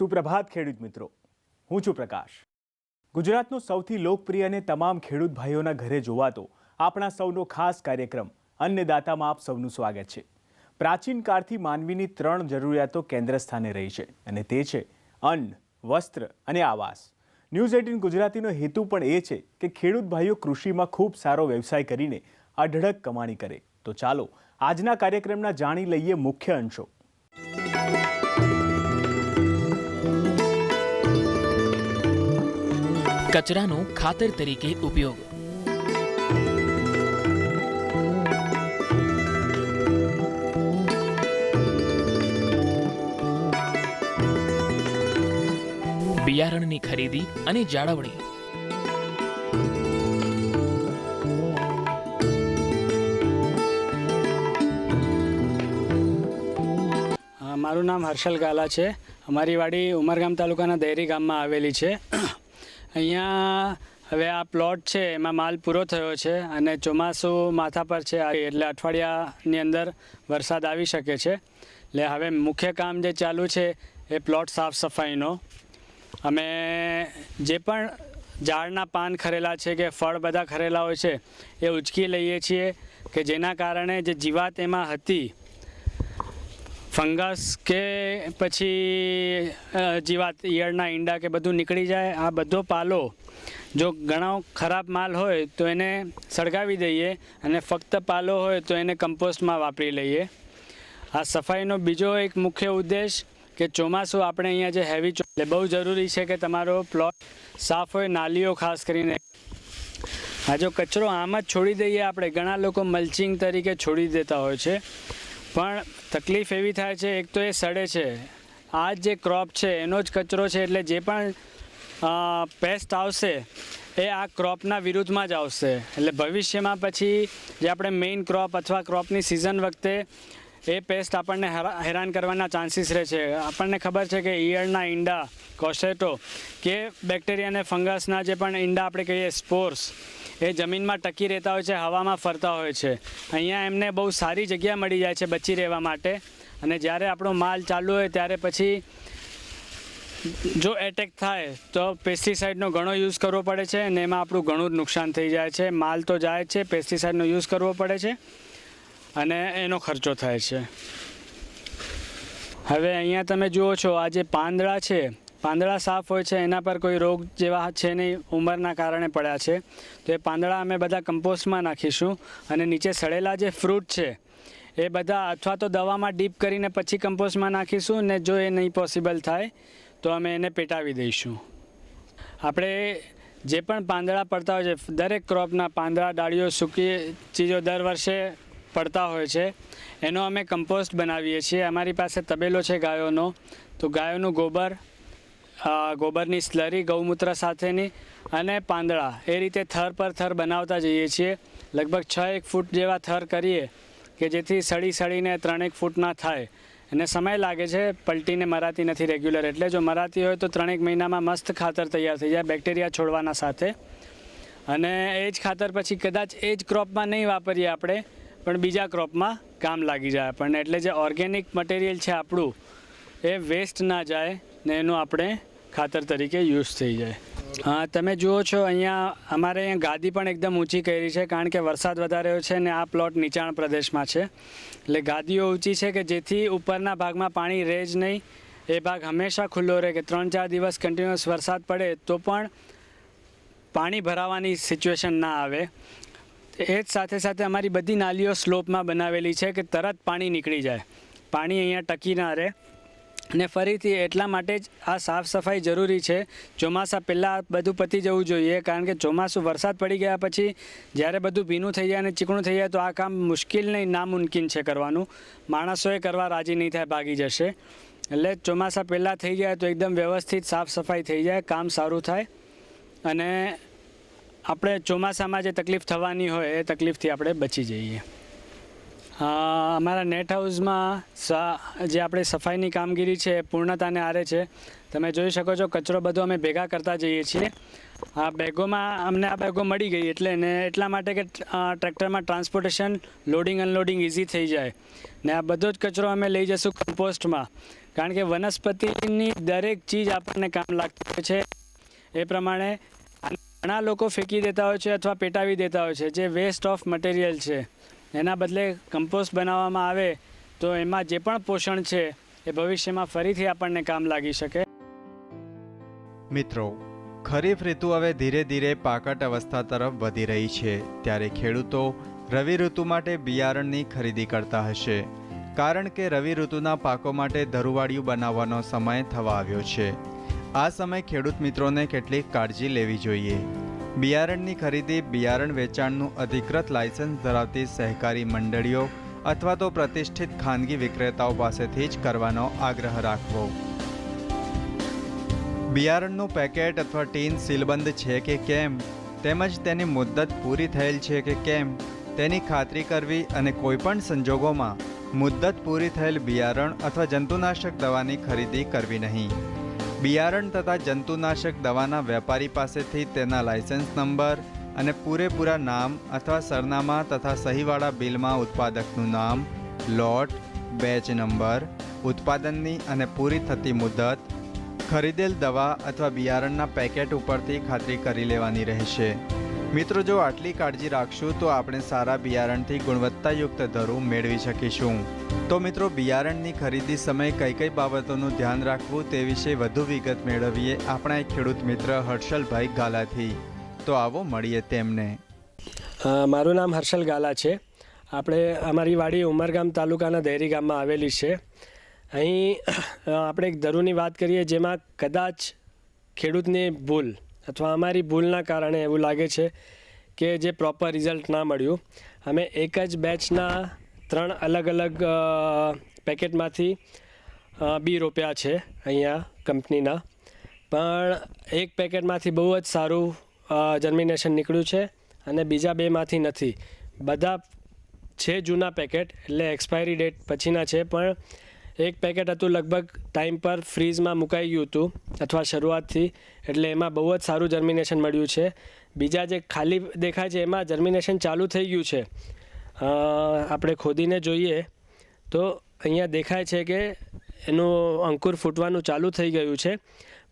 સુપ્રભાત ખેડૂત મિત્રો, હું છું પ્રકાશ. ગુજરાતનો સૌથી લોકપ્રિય અને તમામ ખેડૂત ભાઈઓના ઘરે જોવાતો આપણા સૌનો ખાસ કાર્યક્રમ અન્નદાતામાં આપ સૌનું સ્વાગત છે. પ્રાચીન કાળથી માનવીની 3 જરૂરિયાતો કેન્દ્ર સ્થાને રહી છે અને તે છે અન્ન, વસ્ત્ર અને આવાસ. ન્યૂઝ 18 ગુજરાતીનો હેતુ પણ એ છે કે ખેડૂત ભાઈઓ કૃષિમાં ખૂબ સારો વ્યવસાય કરીને અઢળક કમાણી કરે. તો ચાલો આજના કાર્યક્રમના જાણી લઈએ મુખ્ય અંશો. કચરાનો ખાતર તરીકે ઉપયોગ. બિયારણની ખરીદી અને જાળવણી. મારું નામ હર્ષલ ગાલા છે. અમારી વાડી ઉમરગામ તાલુકાના દહેરી ગામમાં આવેલી છે. અહીંયા હવે આ પ્લોટ છે એમાં માલ પૂરો થયો છે અને ચોમાસું માથા પર છે, એટલે અઠવાડિયાની અંદર વરસાદ આવી શકે છે. એટલે હવે મુખ્ય કામ જે ચાલુ છે એ પ્લોટ સાફ સફાઈનો. અમે જે પણ ઝાડના પાન ખરેલા છે કે ફળ બધા ખરેલા હોય છે એ ઉચકી લઈએ છીએ કે જેના કારણે જે જીવાત એમાં હતી, ફંગસ કે પછી જીવાત ઈયળના ઈંડા કે બધું નીકળી જાય. આ બધો પાલો જો ઘણો ખરાબ માલ હોય તો એને સળગાવી દઈએ અને ફક્ત પાલો હોય તો એને કમ્પોસ્ટમાં વાપરી લઈએ. આ સફાઈનો બીજો એક મુખ્ય ઉદ્દેશ કે ચોમાસું આપણે અહીંયા જે હેવી એટલે બહુ જરૂરી છે કે તમારો પ્લોટ સાફ હોય, નાલીઓ ખાસ કરીને. આ જો કચરો આમ જ છોડી દઈએ આપણે, ઘણા લોકો મલ્ચિંગ તરીકે છોડી દેતા હોય છે, પણ તકલીફ એવી થાય છે, એક તો એ સડે છે. આ જે ક્રોપ છે એનો જ કચરો છે, એટલે જે પણ પેસ્ટ આવશે એ આ ક્રોપના વિરુદ્ધમાં જ આવશે. એટલે ભવિષ્યમાં પછી જે આપણે મેઇન ક્રોપ અથવા ક્રોપની સિઝન વખતે એ પેસ્ટ આપણને હેરાન કરવાના ચાન્સીસ રહે છે. આપણને ખબર છે કે ઈયળના ઈંડા, કોશેટો કે બેક્ટેરિયા અને ફંગસના જે પણ ઈંડા આપણે કહીએ સ્પોર્સ, એ જમીનમાં ટકી રહેતા હોય છે, હવામાં ફરતા હોય છે. અહીંયા એમને બહુ સારી જગ્યા મળી જાય છે બચી રહેવા માટે. અને જ્યારે આપણો માલ ચાલુ હોય ત્યારે પછી જો એટેક થાય તો પેસ્ટિસાઇડનો ઘણો યુઝ કરવો પડે છે અને એમાં આપણું ઘણું જ નુકસાન થઈ જાય છે. માલ તો જાય છે, પેસ્ટિસાઇડનો યુઝ કરવો પડે છે અને એનો ખર્ચો થાય છે. હવે અહીંયા તમે જુઓ છો આ જે પાંદડા છે, પાંદડા સાફ હોય છે, એના પર કોઈ રોગ જેવા છે નહીં, ઉંમરના કારણે પડ્યા છે. તો એ પાંદડા અમે બધા કમ્પોસ્ટમાં નાખીશું અને નીચે સડેલા જે ફ્રૂટ છે એ બધા અથવા તો દવામાં ડીપ કરીને પછી કમ્પોસ્ટમાં નાખીશું, ને જો એ નહીં પોસિબલ થાય તો અમે એને પેટાવી દઈશું. આપણે જે પણ પાંદડા પડતા હોય છે, દરેક ક્રોપના પાંદડા, ડાળીઓ, સૂકી ચીજો દર વર્ષે પડતા હોય છે, એનો અમે કમ્પોસ્ટ બનાવીએ છીએ. અમારી પાસે તબેલો છે ગાયોનો, તો ગાયોનું ગોબરની સ્લરી, ગૌમૂત્ર સાથેની અને પાંદડા, એ રીતે થર પર થર બનાવતા જઈએ છીએ. લગભગ 6-1 ફૂટ જેવા થર કરીએ કે જેથી સડીને 3-1 ફૂટના થાય. એને સમય લાગે છે, પલટીને મરાતી નથી રેગ્યુલર. એટલે જો મરાતી હોય તો 3-1 મહિનામાં મસ્ત ખાતર તૈયાર થઈ જાય બેક્ટેરિયા છોડવાના સાથે. અને એ જ ખાતર પછી કદાચ એ જ ક્રોપમાં નહીં વાપરીએ આપણે, પણ બીજા ક્રોપમાં કામ લાગી જાય આપણને. એટલે જે ઓર્ગેનિક મટીરિયલ છે આપણું એ વેસ્ટ ના જાય ને એનું આપણે ખાતર તરીકે યુઝ થઈ જાય. હા, તમે જુઓ છો અહીંયા અમારે અહીંયા ગાદી પણ એકદમ ઊંચી કરી છે, કારણ કે વરસાદ વધારે હોય છે ને આ પ્લોટ નીચાણ પ્રદેશમાં છે. એટલે ગાદીઓ ઊંચી છે કે જેથી ઉપરના ભાગમાં પાણી રહે જ નહીં. એ ભાગ હંમેશા ખુલ્લો રહે કે 3-4 દિવસ કન્ટિન્યુઅસ વરસાદ પડે તો પણ પાણી ભરાવાની સિચ્યુએશન ના આવે. એ જ સાથે અમારી બધી નાલીઓ સ્લોપમાં બનાવેલી છે કે તરત પાણી નીકળી જાય, પાણી અહીંયા ટકી ના રહે. અને ફરીથી એટલા માટે જ આ સાફ સફાઈ જરૂરી છે. ચોમાસા પહેલાં બધું પતી જવું જોઈએ, કારણ કે ચોમાસું વરસાદ પડી ગયા પછી જ્યારે બધું ભીનું થઈ જાય અને ચીકણું થઈ જાય તો આ કામ મુશ્કેલ નહીં, નામુમકિન છે કરવાનું. માણસોએ કરવા રાજી નહીં થાય, ભાગી જશે. એટલે ચોમાસા પહેલાં થઈ જાય તો એકદમ વ્યવસ્થિત સાફ સફાઈ થઈ જાય, કામ સારું થાય અને આપણે ચોમાસામાં જે તકલીફ થવાની હોય એ તકલીફથી આપણે બચી જઈએ. અમારા નેટ હાઉસમાં જે આપણે સફાઈની કામગીરી છે એ પૂર્ણતાને આરે છે. તમે જોઈ શકો છો કચરો બધો અમે ભેગા કરતા જઈએ છીએ. આ બેગોમાં અમને આ બેગો મળી ગઈ એટલે ને એટલા માટે કે ટ્રેક્ટરમાં ટ્રાન્સપોર્ટેશન, લોડિંગ અનલોડિંગ ઇઝી થઈ જાય. ને આ બધો જ કચરો અમે લઈ જઈશું કમ્પોસ્ટમાં, કારણ કે વનસ્પતિની દરેક ચીજ આપણને કામ લાગતી હોય છે. એ પ્રમાણે ઘણા લોકો ફેંકી દેતા હોય છે અથવા પેટાવી દેતા હોય છે. જે વેસ્ટ ઓફ મટીરિયલ છે એના બદલે કમ્પોસ્ટ બનાવવામાં આવે તો એમાં જે પણ પોષણ છે એ ભવિષ્યમાં ફરીથી આપણને કામ લાગી શકે. મિત્રો, ખરીફ ઋતુ હવે ધીરે ધીરે પાકટ અવસ્થા તરફ વધી રહી છે, ત્યારે ખેડૂતો રવિ ઋતુ માટે બિયારણની ખરીદી કરતા હશે, કારણ કે રવિ ઋતુના પાકો માટે ધરુવાડિયું બનાવવાનો સમય થવા આવ્યો છે. આ સમય ખેડૂત મિત્રોને કેટલીક કાળજી લેવી જોઈએ. બિયારણની ખરીદી બિયારણ વેચાણનું અધિકૃત લાયસન્સ ધરાવતી સહકારી મંડળીઓ અથવા તો પ્રતિષ્ઠિત ખાનગી વિક્રેતાઓ પાસેથી જ કરવાનો આગ્રહ રાખવો. બિયારણનું પેકેટ અથવા ટીન સીલબંધ છે કે કેમ, તેમજ તેની મુદ્દત પૂરી થયેલ છે કે કેમ તેની ખાતરી કરવી અને કોઈપણ સંજોગોમાં મુદ્દત પૂરી થયેલ બિયારણ અથવા જંતુનાશક દવાની ખરીદી કરવી નહીં. બિયારણ તથા જંતુનાશક દવાના વેપારી પાસેથી તેના લાયસન્સ નંબર અને પૂરેપૂરા નામ અથવા સરનામા તથા સહીવાળા બિલમાં ઉત્પાદકનું નામ, લોટ, બેચ નંબર, ઉત્પાદનની અને પૂરી થતી મુદત, ખરીદેલ દવા અથવા બિયારણના પેકેટ ઉપરથી ખાતરી કરી લેવાની રહેશે. મિત્રો, જો આટલી કાળજી રાખશું તો આપણે સારા બિયારણથી ગુણવત્તાયુક્ત ધરું મેળવી શકીશું. તો મિત્રો, બિયારણની ખરીદી સમયે કઈ કઈ બાબતોનું ધ્યાન રાખવું તે વિશે વધુ વિગત મેળવીએ આપણા એક ખેડૂત મિત્ર હર્ષલભાઈ ગાલાથી. તો આવો મળીએ તેમને. મારું નામ હર્ષલ ગાલા છે. અમારી વાડી ઉમરગામ તાલુકાના દેરી ગામમાં આવેલી છે. અહીં આપણે એક ધરુની વાત કરીએ જેમાં કદાચ ખેડૂતની ભૂલ અથવા અમારી ભૂલના કારણે એવું લાગે છે કે જે પ્રોપર રિઝલ્ટ ના મળ્યું. અમે એક જ બેચના 3 અલગ અલગ પેકેટમાંથી બી રોપ્યા છે અહીંયા કંપનીના, પણ એક પેકેટમાંથી બહુ જ સારું જર્મિનેશન નીકળ્યું છે અને બીજા 2માંથી નથી. બધા છે જૂના પેકેટ, એટલે એક્સપાયરી ડેટ પછીના છે, પણ એક પેકેટ હતું લગભગ ટાઈમ પર ફ્રીઝમાં મુકાઈ ગયું હતું અથવા શરૂઆતથી, એટલે એમાં બહુ જ સારું જર્મિનેશન મળ્યું છે. બીજા જે ખાલી દેખાય છે એમાં જર્મિનેશન ચાલુ થઈ ગયું છે. આપણે ખોદીને જોઈએ તો અહીંયા દેખાય છે કે એનું અંકુર ફૂટવાનું ચાલુ થઈ ગયું છે,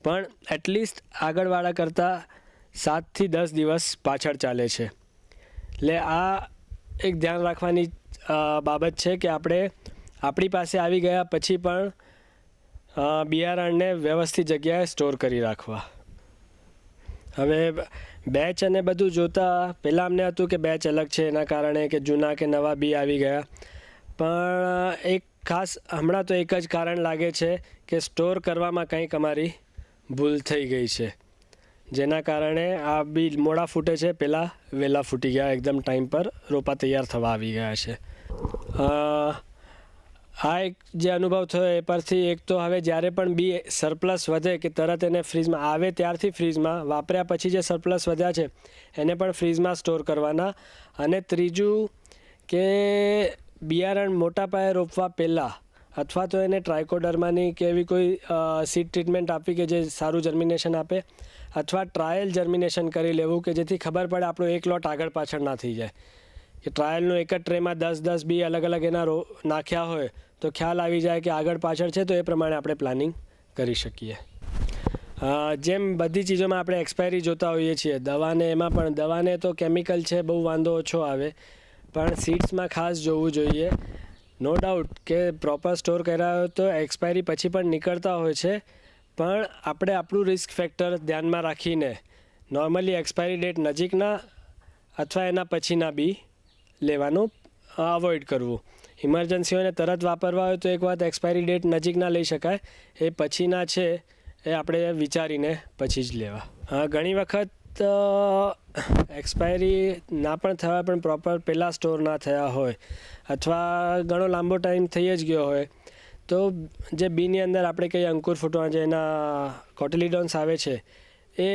પણ એટલીસ્ટ આગળવાળા કરતાં 7 થી 10 દિવસ પાછળ ચાલે છે. એટલે આ એક ધ્યાન રાખવાની બાબત છે કે આપણી પાસે આવી ગયા પછી પણ બિયારણને વ્યવસ્થિત જગ્યાએ સ્ટોર કરી રાખવા. હવે બેચ અને બધું જોતાં પહેલાં અમને હતું કે બેચ અલગ છે એના કારણે કે જૂના કે નવા બી આવી ગયા, પણ એક ખાસ હમણાં તો એક જ કારણ લાગે છે કે સ્ટોર કરવામાં કંઈક અમારી ભૂલ થઈ ગઈ છે, જેના કારણે આ બી મોડા ફૂટે છે, પહેલાં વહેલા ફૂટી ગયા, એકદમ ટાઈમ પર રોપા તૈયાર થવા આવી ગયા છે. આ એક જે અનુભવ થયો એ પરથી એક તો હવે જ્યારે પણ બી સરપ્લસ વધે કે તરત એને ફ્રીજમાં આવે ત્યારથી ફ્રીજમાં, વાપર્યા પછી જે સરપ્લસ વધ્યા છે એને પણ ફ્રીજમાં સ્ટોર કરવાના. અને ત્રીજું કે બિયારણ મોટા પાયે રોપવા પહેલાં અથવા તો એને ટ્રાયકોડર્માની કે એવી કોઈ સીડ ટ્રીટમેન્ટ આપવી કે જે સારું જર્મિનેશન આપે, અથવા ટ્રાયલ જર્મિનેશન કરી લેવું કે જેથી ખબર પડે આપણો એક લોટ આગળ પાછળ ના થઈ જાય. કે ટ્રાયલનું એક જ ટ્રેમાં 10 બી અલગ અલગ એના નાખ્યા હોય તો ખ્યાલ આવી જાય કે આગળ પાછળ છે, તો એ પ્રમાણે આપણે પ્લાનિંગ કરી શકીએ. જેમ બધી ચીજોમાં આપણે એક્સપાયરી જોતા હોઈએ છીએ, દવાને એમાં પણ દવાને તો કેમિકલ છે બહુ વાંધો ઓછો આવે, પણ સીડ્સમાં ખાસ જોવું જોઈએ. નો ડાઉટ કે પ્રોપર સ્ટોર કર્યા હોય તો એક્સપાયરી પછી પણ નીકળતા હોય છે, પણ આપણે આપણું રિસ્ક ફેક્ટર ધ્યાનમાં રાખીને નોર્મલી એક્સપાયરી ડેટ નજીકના અથવા એના પછીના બી લેવાનું અવોઇડ કરવું. ઇમરજન્સીઓને તરત વાપરવા હોય તો એક વાત એક્સપાયરી ડેટ નજીકના લઈ શકાય, એ પછીના છે એ આપણે વિચારીને પછી જ લેવા. ઘણી વખત એક્સપાયરી ના પણ થવા પણ પ્રોપર પહેલાં સ્ટોર ના થયા હોય અથવા ઘણો લાંબો ટાઈમ થઈ જ ગયો હોય તો જે બીની અંદર આપણે કંઈ અંકુર ફૂટવા જે એના કોટિલિડોન્સ આવે છે એ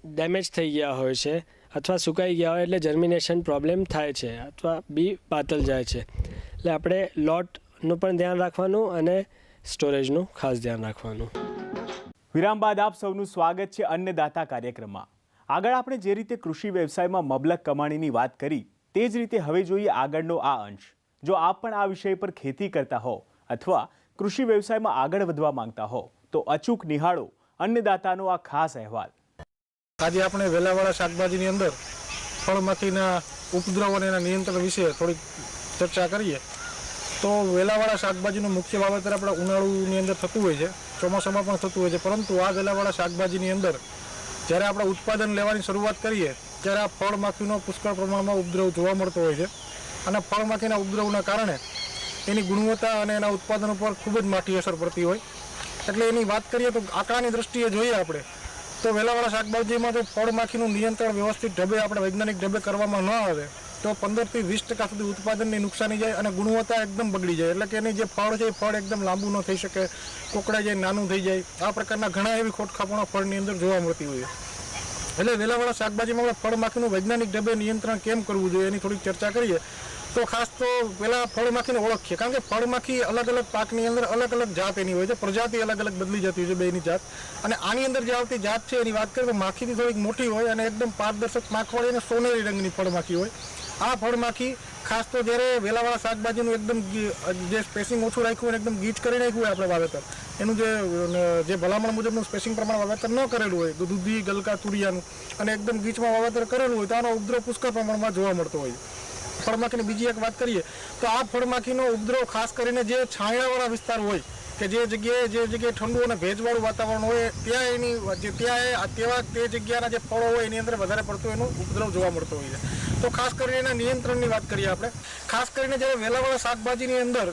ડેમેજ થઈ ગયા હોય છે અથવા સુકાઈ ગયા હોય, એટલે જર્મિનેશન પ્રોબ્લેમ થાય છે અથવા બી પાતળ જાય છે. એટલે આપણે લોટનું પણ ધ્યાન રાખવાનું અને સ્ટોરેજનું ખાસ ધ્યાન રાખવાનું. વિરામ બાદ આપ સૌનું સ્વાગત છે અન્નદાતા કાર્યક્રમમાં. આગળ આપણે જે રીતે કૃષિ વ્યવસાયમાં મબલક કમાણીની વાત કરી તે જ રીતે હવે જોઈએ આગળનો આ અંશ. જો આપ પણ આ વિષય પર ખેતી કરતા હો અથવા કૃષિ વ્યવસાયમાં આગળ વધવા માંગતા હો તો અચૂક નિહાળો અન્નદાતાનો આ ખાસ અહેવાલ. આજે આપણે વેલાવાળા શાકભાજીની અંદર ફળમાખીના ઉપદ્રવ અને એના નિયંત્રણ વિશે થોડીક ચર્ચા કરીએ. તો વેલાવાળા શાકભાજીનું મુખ્ય વાવેતર આપણે ઉનાળુની અંદર થતું હોય છે, ચોમાસામાં પણ થતું હોય છે, પરંતુ આ વેલાવાળા શાકભાજીની અંદર જ્યારે આપણે ઉત્પાદન લેવાની શરૂઆત કરીએ ત્યારે આ ફળમાખીનો પુષ્કળ પ્રમાણમાં ઉપદ્રવ જોવા મળતો હોય છે અને ફળમાખીના ઉપદ્રવના કારણે એની ગુણવત્તા અને એના ઉત્પાદન ઉપર ખૂબ જ માઠી અસર પડતી હોય. એટલે એની વાત કરીએ તો આંકડાની દ્રષ્ટિએ જોઈએ આપણે તો વેલાવાળા શાકભાજીમાં જો ફળમાખીનું નિયંત્રણ વ્યવસ્થિત ઢબે આપણે વૈજ્ઞાનિક ઢબે કરવામાં ન આવે તો 15 થી 20% સુધી ઉત્પાદનની નુકસાની જાય અને ગુણવત્તા એકદમ બગડી જાય. એટલે કે એની જે ફળ છે એ ફળ એકદમ લાંબુ ન થઈ શકે, કોકડાઈ જાય, નાનું થઈ જાય. આ પ્રકારના ઘણા એવી ખોટખાપણો ફળની અંદર જોવા મળતી હોય. એટલે વેલાવાળા શાકભાજીમાં આપણે ફળમાખીનું વૈજ્ઞાનિક ઢબે નિયંત્રણ કેમ કરવું જોઈએ એની થોડીક ચર્ચા કરીએ. તો ખાસ તો પહેલાં ફળમાખીને ઓળખીએ, કારણ કે ફળમાખી અલગ અલગ પાકની અંદર અલગ અલગ જાત એની હોય છે, પ્રજાતિ અલગ અલગ બદલી જતી હોય છે બેની જાત. અને આની અંદર જે આવતી જાત છે એની વાત કરીએ તો માખીથી થોડીક મોટી હોય અને એકદમ પારદર્શક માખવાળી અને સોનેરી રંગની ફળમાખી હોય. આ ફળમાખી ખાસ તો જ્યારે વેલાવાળા શાકભાજીનું એકદમ જે સ્પેસિંગ ઓછું રાખ્યું હોય, એકદમ ગીચ કરી નાખ્યું હોય આપણે વાવેતર, એનું જે ભલામણ મુજબનું સ્પેસિંગ પ્રમાણે વાવેતર ન કરેલું હોય, દૂધી, ગલકા, તુરિયાનું, અને એકદમ ગીચમાં વાવેતર કરેલું હોય તો આનો ઉપદ્રવ પુષ્કળ પ્રમાણમાં જોવા મળતો હોય. ફળમાખીની બીજી એક વાત કરીએ તો આ ફળમાખીનો ઉપદ્રવ ખાસ કરીને જે છાંયડાવાળા વિસ્તાર હોય કે જે જગ્યાએ ઠંડુ અને ભેજવાળું વાતાવરણ હોય ત્યાં તે જગ્યાના જે ફળો હોય એની અંદર વધારે પડતો એનો ઉપદ્રવ જોવા મળતો હોય છે. તો ખાસ કરીને એના નિયંત્રણની વાત કરીએ આપણે. ખાસ કરીને જ્યારે વેલાવાળા શાકભાજીની અંદર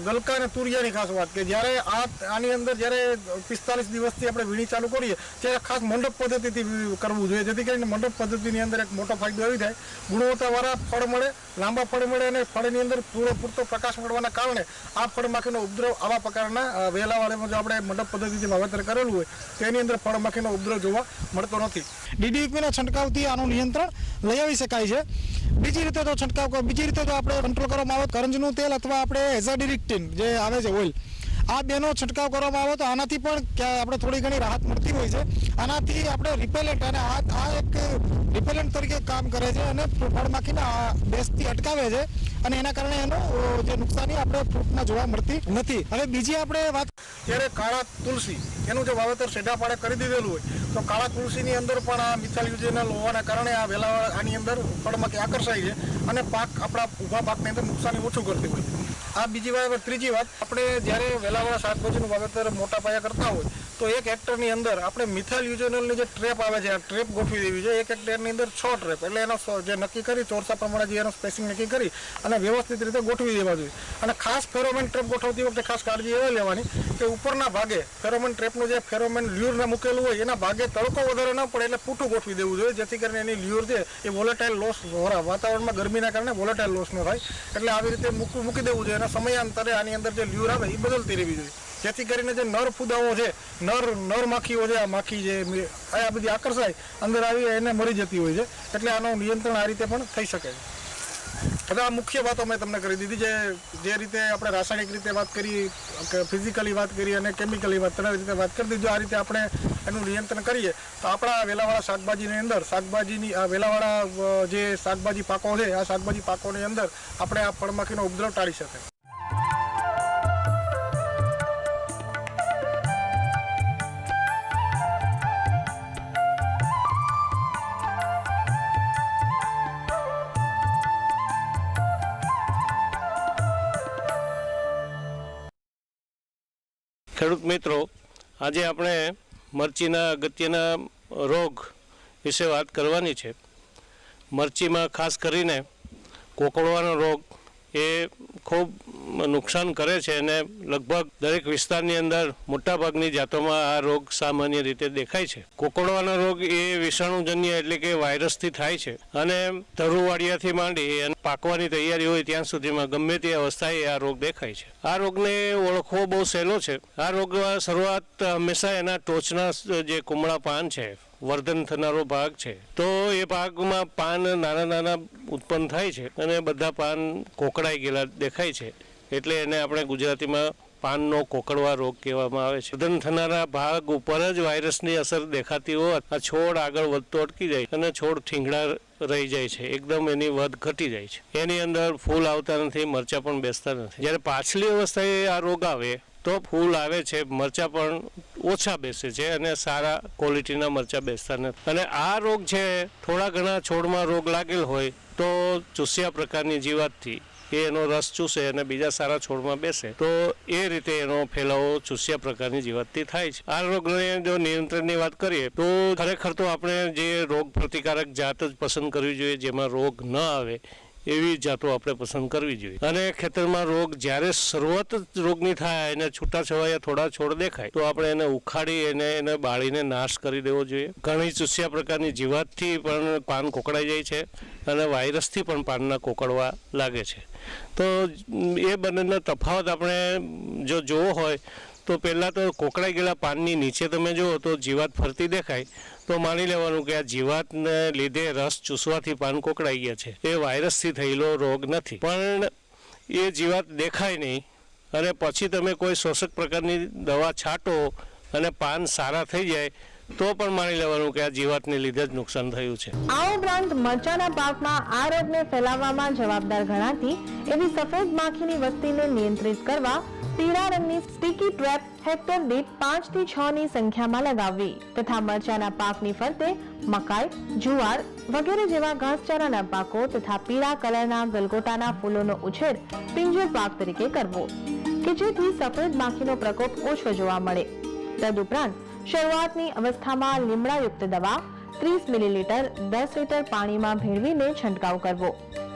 ગલકા અને તુરિયાની ખાસ વાત કે જ્યારે આની અંદર જ્યારે 45 દિવસથી આપણે વીણી ચાલુ કરીએ ત્યારે ખાસ મંડપ પદ્ધતિથી કરવું જોઈએ, જેથી કરીને મંડપ પદ્ધતિની અંદર એક મોટો ફાયદો આવી થાય, ગુણવત્તાવાળા ફળ મળે, લાંબા ફળ મળે અને ફળની અંદર પૂરતો પ્રકાશ મળવાના કારણે આ ફળમાખીનો ઉપદ્રવ આવા પ્રકારના વેલાવાળામાં જો આપણે મંડપ પદ્ધતિથી વાવેતર કરેલું હોય તેની અંદર ફળમાખીનો ઉપદ્રવ જોવા મળતો નથી. DDTના છંટકાવથી આનું નિયંત્રણ લઈ આવી શકાય છે. બીજી રીતે તો આપણે કંટ્રોલ કરવામાં આવે કરંજનું તેલ અથવા આપણે એઝાડિરેક્ટિન જે આવે છે ઓઇલ, આ બેનો છંટકાવ કરવામાં આવે તો આનાથી પણ આપણે થોડી ઘણી રાહત મળતી હોય છે. આનાથી આપણે રિપેલેન્ટ અને આ એક રિપેલેન્ટ તરીકે કામ કરે છે અને ફળમાખીના બેસથી અટકાવે છે અને એના કારણે એનો જે નુકસાની આપણે ફ્રૂટમાં જોવા મળતી નથી. હવે બીજી આપણે વાત ત્યારે કાળા તુલસી એનું જે વાવેતર સેઢાપાડે કરી દીધેલું હોય તો કાળા તુલસીની અંદર પણ આ મિથાઇલ યુજેનલ હોવાના કારણે આ વેલાવાળા આની અંદર ફળમાખી આકર્ષાય છે અને આપણા ઊભા પાકની અંદર નુકસાની ઓછું કરતી હોય છે. આ બીજી વાત. ત્રીજી વાત, આપણે જ્યારે વેલાવાળા શાકભાજીનું વાવેતર મોટા પાયા કરતા હોય તો 1 હેક્ટરની અંદર આપણે મિથાઇલ યુજેનલની જે ટ્રેપ આવે છે આ ટ્રેપ ગોઠવી દેવી છે. 1 હેક્ટરની અંદર 6 ટ્રેપ, એટલે એનો જે નક્કી કરી ચોરસા પ્રમાણે જે એનો સ્પેસિંગ નક્કી કરી અને વ્યવસ્થિત રીતે ગોઠવી દેવા જોઈએ. અને ખાસ ફેરોમેન ટ્રેપ ગોઠવતી વખતે ખાસ કાળજી એ લેવાની કે ઉપરના ભાગે ફેરોમેન ટ્રેપનું જે ફેરોમેન લ્યુર મૂકેલું હોય એના ભાગે તડકો વધારે ન પડે એટલે પૂઠું ગોઠવી દેવું જોઈએ, જેથી કરીને એની લ્યુર છે એ વોલેટાઇલ લોસ, વાતાવરણમાં ગરમીના કારણે વોલેટાઇલ લોસ ન થાય. એટલે આવી રીતે મૂકી દેવું જોઈએ અને સમયાંતરે આની અંદર જે લ્યુર આવે એ બદલતી રહેવી જોઈએ, જેથી કરીને જે નર ફૂદાઓ છે, નર માખીઓ છે, આ માખી છે આ બધી આકર્ષાય અંદર આવી એને મરી જતી હોય છે. એટલે આનું નિયંત્રણ આ રીતે પણ થઈ શકે છે. હવે આ મુખ્ય વાતો મેં તમને કરી દીધી, જે રીતે આપણે રાસાયણિક રીતે વાત કરી, ફિઝિકલી વાત કરી અને કેમિકલી વાત, ત્રણ રીતે વાત કરી દીધી. આ રીતે આપણે એનું નિયંત્રણ કરીએ તો આપણા વેલાવાળા શાકભાજીની અંદર આ વેલાવાળા જે શાકભાજી પાકો છે આ શાકભાજી પાકોની અંદર આપણે આ ફળમાખીનો ઉપદ્રવ ટાળી શકાય. ખેડૂત મિત્રો, આજે આપણે મરચીના અગત્યના રોગ વિશે વાત કરવાની છે. મરચીમાં ખાસ કરીને કોકડવાનો રોગ એ ખૂબ નુકસાન કરે છે અને લગભગ દરેક વિસ્તારની અંદર મોટાભાગની જાતોમાં આ રોગ સામાન્ય રીતે દેખાય છે. કોકડવાનો રોગ એ વિષાણુજન્ય એટલે કે વાયરસથી થાય છે અને ધરુવાડિયાથી માંડી અને પાકવાની તૈયારી હોય ત્યાં સુધીમાં ગમે તે અવસ્થાએ આ રોગ દેખાય છે. આ રોગને ઓળખવો બહુ સહેલો છે. આ રોગમાં શરૂઆત હંમેશા એના ટોચના જે કુમળા પાન છે, વર્ધન થનારો ભાગ છે, તો એ ભાગમાં પાન નાના ઉત્પન્ન થાય છે અને બધા પાન કોકડાઈ ગયેલા દેખાય છે, એટલે એને આપણે ગુજરાતીમાં પાનનો કોકડવા રોગ કહેવામાં આવે છે. વર્ધન થનારા ભાગ ઉપર જ વાયરસની અસર દેખાતી હોય આ છોડ આગળ વધતો અટકી જાય અને છોડ ઠીંગડા રહી જાય છે, એકદમ એની વધ ઘટી જાય છે. એની અંદર ફૂલ આવતા નથી, મરચાં પણ બેસતા નથી. જ્યારે પાછલી અવસ્થાએ આ રોગ આવે તો ફૂલ આવે છે, મરચાં પણ ઓછા બેસે છે અને સારા ક્વોલિટીના મરચાં બેસતા નથી. અને આ રોગ છે થોડા ઘણા છોડમાં રોગ લાગેલ હોય તો ચૂસ્યા પ્રકારની જીવાતથી એ એનો રસ ચૂસે અને બીજા સારા છોડમાં બેસે તો એ રીતે એનો ફેલાવો ચૂસ્યા પ્રકારની જીવાતથી થાય છે. આ રોગને જો નિયંત્રણની વાત કરીએ તો ખરેખર તો આપણે જે રોગ પ્રતિકારક જાત જ પસંદ કરવી જોઈએ, જેમાં રોગ ન આવે એવી જાતો આપણે પસંદ કરવી જોઈએ. અને ખેતરમાં રોગ જ્યારે શરૂઆત જ રોગની થાય અને છૂટાછવાયા થોડા છોડ દેખાય તો આપણે એને ઉખાડી એને બાળીને નાશ કરી દેવો જોઈએ. ઘણી ચૂસ્યા પ્રકારની જીવાતથી પણ પાન કોકડાઈ જાય છે અને વાયરસથી પણ પાનના કોકડવા લાગે છે. તો એ બંનેનો તફાવત આપણે જો જોવો હોય તો પહેલાં તો કોકડાઈ ગયેલા પાનની નીચે તમે જુઓ તો જીવાત ફરતી દેખાય તો માની લેવાનું કે આ જીવાતને લીધે રસ ચૂસવાથી પાન કોકડાઈ ગયા છે, એ વાયરસથી થયેલો રોગ નથી. પણ એ જીવાત દેખાય નહીં અને પછી તમે કોઈ શોષક પ્રકારની દવા છાંટો અને પાન સારા થઈ જાય તો પણ માની લેવાનું કે આ જીવાતને લીધે જ નુકસાન થયું છે. આ ઉપરાંત મરચાના પાકમાં આ રોગને ફેલાવવામાં જવાબદાર ગણાતી એવી સફેદ માખીની વસ્તીને નિયંત્રિત કરવા પીળા રંગની સ્ટીકી ટ્રેપ હેક્ટર દીઠ 5 થી 6 ની સંખ્યામાં લગાવવી તથા મરચાના પાકની ફરતે મકાઈ, જુવાર વગેરે જેવા ઘાસચારાના પાકો તથા પીળા કલરના ગલગોટાના ફૂલોનો ઉછેર પિંજર પાક તરીકે કરવો કે જેથી સફેદ માખીનો પ્રકોપ ઓછો જોવા મળે. તદુપરાંત શરૂઆતની અવસ્થામાં લીમડાયુક્ત દવા 30 મિલીલીટર 10 લીટર પાણીમાં ભેળવીને છંટકાવ કરવો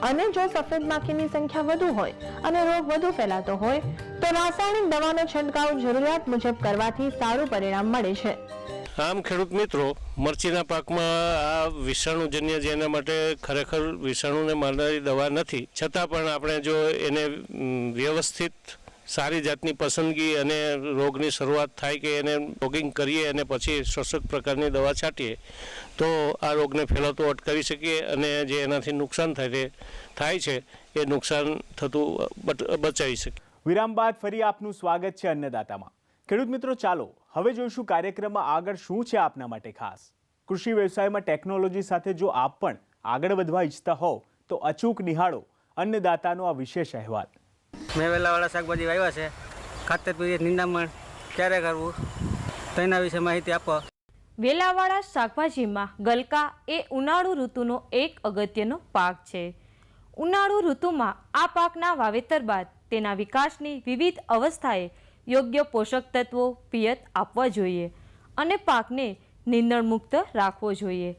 અને જો સફેદ માખીની સંખ્યા વધુ હોય અને રોગ વધુ ફેલાતો હોય તો રાસાયણિક દવાનો છંટકાવ જરૂરિયાત મુજબ કરવાથી સારું પરિણામ મળે છે. આમ ખેડૂત મિત્રો, મરચીના પાકમાં આ વિષાણુજન્ય જેના માટે ખરેખર વિષાણુને મારનારી દવા નથી, છતાં પણ આપણે જો એને વ્યવસ્થિત સારી જાતની પસંદગી અને રોગની શરૂઆત થાય કે એને રોગિંગ કરીએ અને પછી શોષક પ્રકારની દવા છાંટીએ તો આ રોગને ફેલાતો અટકાવી શકીએ અને જે એનાથી નુકસાન થાય છે એ નુકસાન થતું બચાવી શકીએ. વિરામ બાદ ફરી આપનું સ્વાગત છે અન્નદાતામાં. ખેડૂત મિત્રો, ચાલો હવે જોઈશું કાર્યક્રમમાં આગળ શું છે આપના માટે ખાસ. કૃષિ વ્યવસાયમાં ટેકનોલોજી સાથે જો આપ પણ આગળ વધવા ઈચ્છતા હોવ તો અચૂક નિહાળો અન્નદાતાનો આ વિશેષ અહેવાલ. મેં વેલાવાળા શાકભાજી વાવ્યા છે, ખાતર પીએ નિંદામણ ક્યારે કરવું તેના વિશે માહિતી આપો. વેલાવાળા શાકભાજીમાં ગલકા એ ઉનાળુ ઋતુનો એક અગત્યનો પાક છે. ઉનાળુ ઋતુમાં આ પાકના વાવેતર બાદ તેના વિકાસની વિવિધ અવસ્થાએ યોગ્ય પોષક તત્વો પિયત આપવા જોઈએ અને પાકને નીંદણ મુક્ત રાખવો જોઈએ.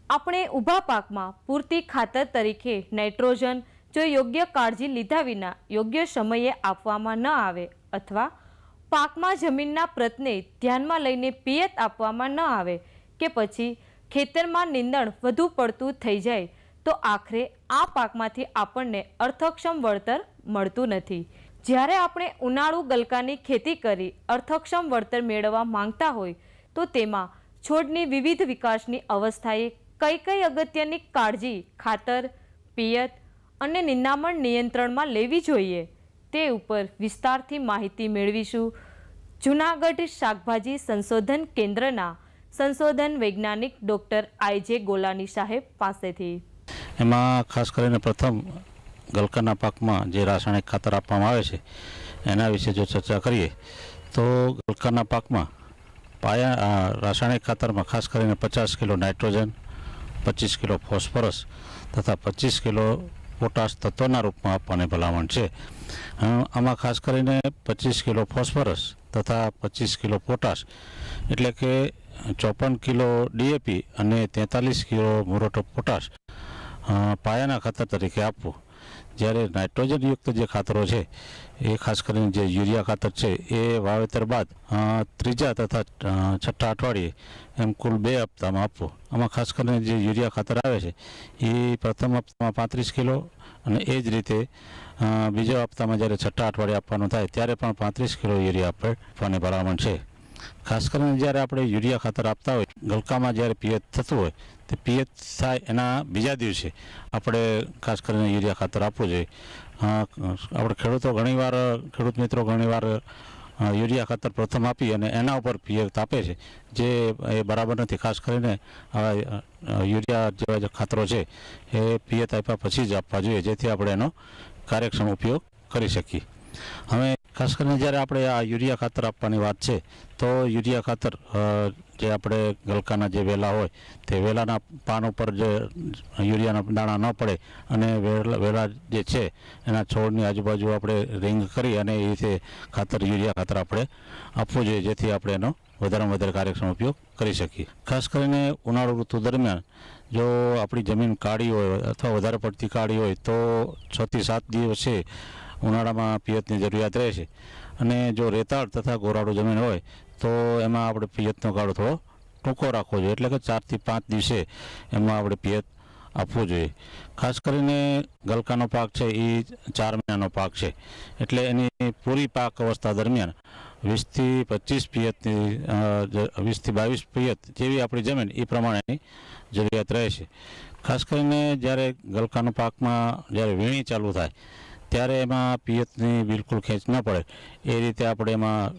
આપણે ઊભા પાકમાં પૂરતી ખાતર તરીકે નાઇટ્રોજન જો યોગ્ય કાળજી લીધા વિના યોગ્ય સમયે આપવામાં ન આવે અથવા પાકમાં જમીનના પ્રતને ધ્યાનમાં લઈને પિયત આપવામાં ન આવે કે પછી ખેતરમાં નીંદણ વધુ પડતું થઈ જાય તો આખરે આ પાકમાંથી આપણને અર્થક્ષમ વળતર મળતું નથી. જ્યારે આપણે ઉનાળુ ગલકાની ખેતી કરી અર્થક્ષમ વળતર મેળવવા માંગતા હોય તો તેમાં છોડની વિવિધ વિકાસની અવસ્થાએ કઈ કઈ અગત્યની કાળજી ખાતર, પિયત અને નિંદામણ નિયંત્રણમાં લેવી જોઈએ તે ઉપર વિસ્તારથી માહિતી મેળવીશું જૂનાગઢ શાકભાજી સંશોધન કેન્દ્રના સંશોધન વૈજ્ઞાનિક ડૉક્ટર આઈ.જે. ગોલાની સાહેબ પાસેથી. એમાં ખાસ કરીને પ્રથમ ગલકાના પાકમાં જે રાસાયણિક ખાતર આપવામાં આવે છે એના વિશે જો ચર્ચા કરીએ તો ગલકાના પાકમાં રાસાયણિક ખાતરમાં ખાસ કરીને 50 કિલો નાઇટ્રોજન, 25 કિલો ફોસ્ફરસ તથા 25 કિલો પોટાશ તત્વના રૂપમાં આપવાની ભલામણ છે. આમાં ખાસ કરીને 25 કિલો ફોસ્ફરસ તથા 25 કિલો પોટાશ એટલે કે 54 કિલો ડીએપી અને 43 કિલો મ્યુરેટ ઓફ પોટાશ પાયાના ખાતર તરીકે આપવું. જ્યારે નાઇટ્રોજનયુક્ત જે ખાતરો છે એ ખાસ કરીને જે યુરિયા ખાતર છે એ વાવેતર બાદ ત્રીજા તથા છઠ્ઠા અઠવાડિયે એમ કુલ 2 હપ્તામાં આપવું. આમાં ખાસ કરીને જે યુરિયા ખાતર આવે છે એ પ્રથમ હપ્તામાં 35 કિલો અને એ જ રીતે બીજા હપ્તામાં જ્યારે છઠ્ઠા અઠવાડિયે આપવાનું થાય ત્યારે પણ 35 કિલો યુરિયા આપવાની ભલામણ છે. ખાસ કરીને જ્યારે આપણે યુરિયા ખાતર આપતા હોય ગલકામાં જ્યારે પિયત થતું હોય તે પિયત થાય એના બીજા દિવસે આપણે ખાસ કરીને યુરિયા ખાતર આપવું જોઈએ. આપણે ખેડૂત મિત્રો ઘણીવાર યુરિયા ખાતર પ્રથમ આપી અને એના ઉપર પિયત આપે છે જે એ બરાબર નથી. ખાસ કરીને યુરિયા જેવા જે ખાતરો છે એ પિયત આપ્યા પછી જ આપવા જોઈએ જેથી આપણે એનો કાર્યક્ષમ ઉપયોગ કરી શકીએ. હવે ખાસ કરીને જ્યારે આપણે આ યુરિયા ખાતર આપવાની વાત છે તો યુરિયા ખાતર જે આપણે ગલકાના જે વેલા હોય તે વેલાના પાન ઉપર જે યુરિયાના દાણા ન પડે અને વેલા જે છે એના છોડની આજુબાજુ આપણે રિંગ કરી અને એ રીતે ખાતર યુરિયા ખાતર આપણે આપવું જોઈએ, જેથી આપણે એનો વધારેમાં વધારે કાર્યક્ષમ ઉપયોગ કરી શકીએ. ખાસ કરીને ઉનાળુ ઋતુ દરમિયાન જો આપણી જમીન કાળી હોય અથવા વધારે પડતી કાળી હોય તો 6 થી 7 દિવસે ઉનાળામાં પિયતની જરૂરિયાત રહે છે. અને જો રેતાળ તથા ગોરાળું જમીન હોય તો એમાં આપણે પિયતનો ગાળો થોડો ટૂંકો રાખવો જોઈએ, એટલે કે 4 થી 5 દિવસે એમાં આપણે પિયત આપવું જોઈએ. ખાસ કરીને ગલકાનો પાક છે એ 4 મહિનાનો પાક છે, એટલે એની પૂરી પાક અવસ્થા દરમિયાન 20 થી 25 પિયતની 20 થી 22 પિયત જેવી આપણી જમીન એ પ્રમાણેની જરૂરિયાત રહે છે. ખાસ કરીને જ્યારે ગલકાનો પાકમાં જ્યારે વીણી ચાલુ થાય ત્યારે એમાં પિયતની બિલકુલ ખેંચ ન પડે એ રીતે આપણે એમાં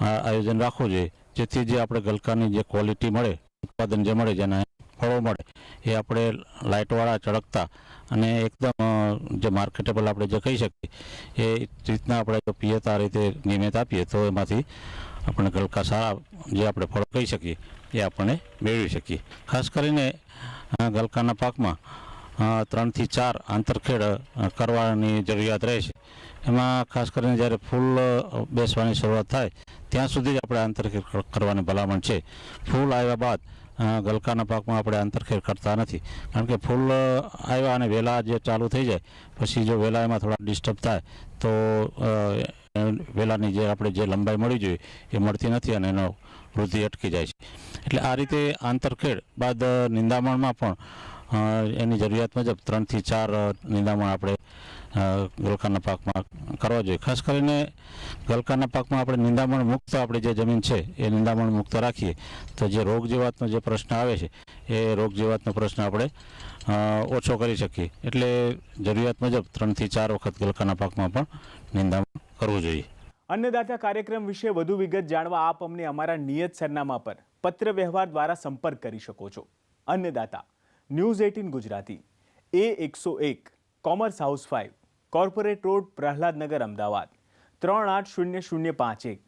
આયોજન રાખવું જોઈએ, જેથી જે આપણે ગલકાની જે ક્વોલિટી મળે, ઉત્પાદન જે મળે, જેના ફળો મળે એ આપણે લાઇટવાળા ચળકતા અને એકદમ જે માર્કેટેબલ આપણે જે કહી શકીએ એ રીતના આપણે જો પિયત આ રીતે નિયમિત આપીએ તો એમાંથી આપણે ગલકા સારા જે આપણે ફળો કહી શકીએ એ આપણને મેળવી શકીએ. ખાસ કરીને ગલકાના પાકમાં 3 થી 4 આંતરખેડ કરવાની જરૂરિયાત રહે છે. એમાં ખાસ કરીને જ્યારે ફૂલ બેસવાની શરૂઆત થાય ત્યાં સુધી જ આપણે આંતરખેડ કરવાની ભલામણ છે. ફૂલ આવ્યા બાદ ગલકાના પાકમાં આપણે આંતરખેડ કરતા નથી, કારણ કે ફૂલ આવ્યા અને વેલા જે ચાલુ થઈ જાય પછી જો વેલા એમાં થોડા ડિસ્ટર્બ થાય તો વેલાની જે આપણે જે લંબાઈ મળી જોઈએ એ મળતી નથી અને એનો વૃદ્ધિ અટકી જાય છે. એટલે આ રીતે આંતરખેડ બાદ નિંદામણમાં પણ એની જરૂરિયાત મુજબ 3 થી 4 નિંદામણ આપણે ગલકાના પાકમાં કરવા જોઈએ. ખાસ કરીને ગલકાના પાકમાં આપણે નિંદામણ મુક્ત આપણે જે જમીન છે એ નિંદામણ મુક્ત રાખીએ તો જે રોગ જીવાતનો જે પ્રશ્ન આવે છે એ રોગ જીવાતનો પ્રશ્ન આપણે ઓછો કરી શકીએ. એટલે જરૂરિયાત મુજબ 3 થી 4 વખત ગલકાના પાકમાં પણ નિંદામણ કરવું જોઈએ. અન્નદાતા કાર્યક્રમ વિશે વધુ વિગત જાણવા આપ અમને અમારા નિયત સરનામા પર પત્ર વ્યવહાર દ્વારા સંપર્ક કરી શકો છો. Annadata, news 18 Gujarati, A101 commerce house 5, corporate road, Prahladnagar, Ahmedabad 380051.